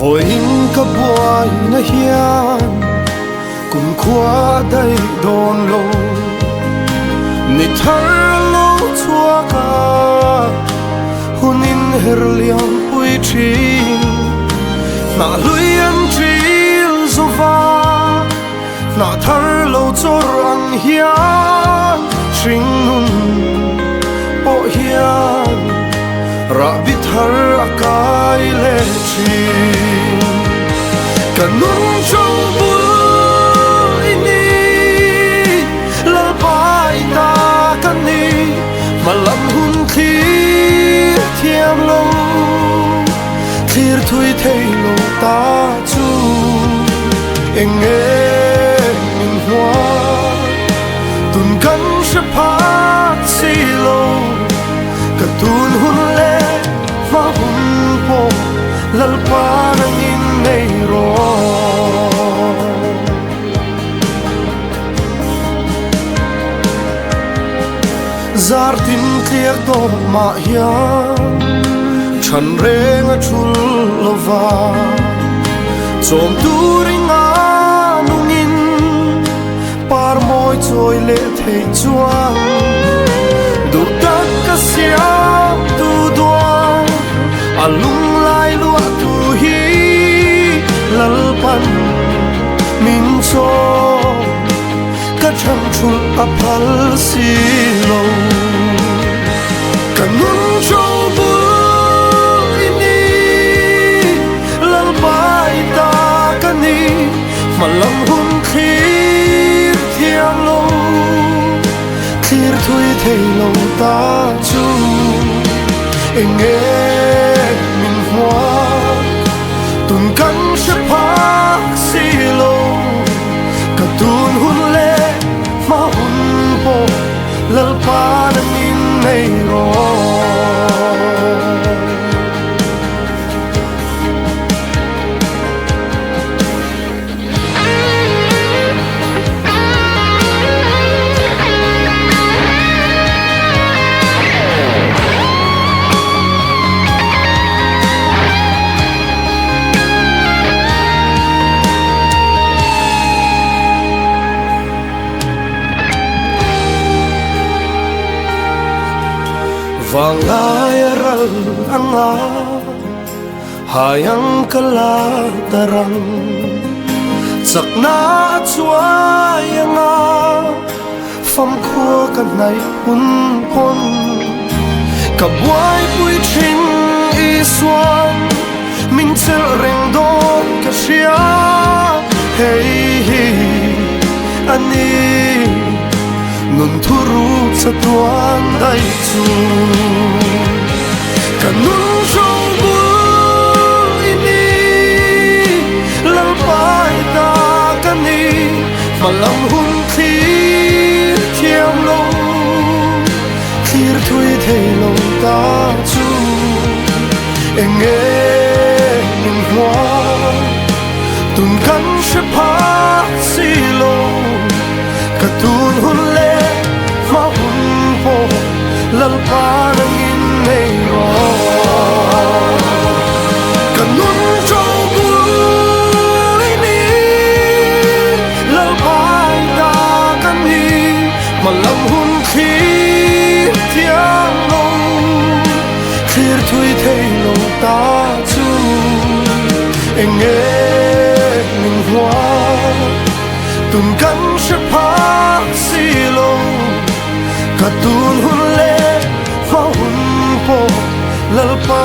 Voi in ka buai na hian kun khua dai don lo ni thar lo chua ka hunin her liang pui thin na luian tril zova na thar lo chor ang hian tring nun po hian ra bithar akai le thin kanun chong bul ini lalpai ta kani malam hun khi thiam lo thir thui thei lo ta chu enge min hoa tun kan se phat si lo ka tun hun le ma hun po lalpa nang in nei ro zar tin kliak do ma hian chan reng a chul lova chom turinga nungin par moi choi le thei chuang du tak ka siam tu doang alung lai lua tu hi lalpan min cho ka chang chul apal si lo kanun chol bu ini lalpai ta kani malam hun khir thiam lo khir thui thei lo ta chu enge min hoa tun kan se phak si lo ka tun hun le ma hun po lalpa nang in nei ro Vangai ral anga hayang kala tarang sakna chuai anga fam khua kan nai hun pon ka buai pui thin i suan min chel reng don ka sia hey ani nun thuru sa tuan dai chu kanun chong bu ini lalpai ta kani malam hun khi thiam lo khir thui thei lo ta chu enge min hoa tun kan se phak si lo ka tun hun le ma hun po lalpa nang in nei ro kanun chong bu ini lalpai ta kani malam hun khi thiam lo khir thui thei lo ta chu enge min hoa tun kan se phak si lo ka tun hun le ma hun po lalpa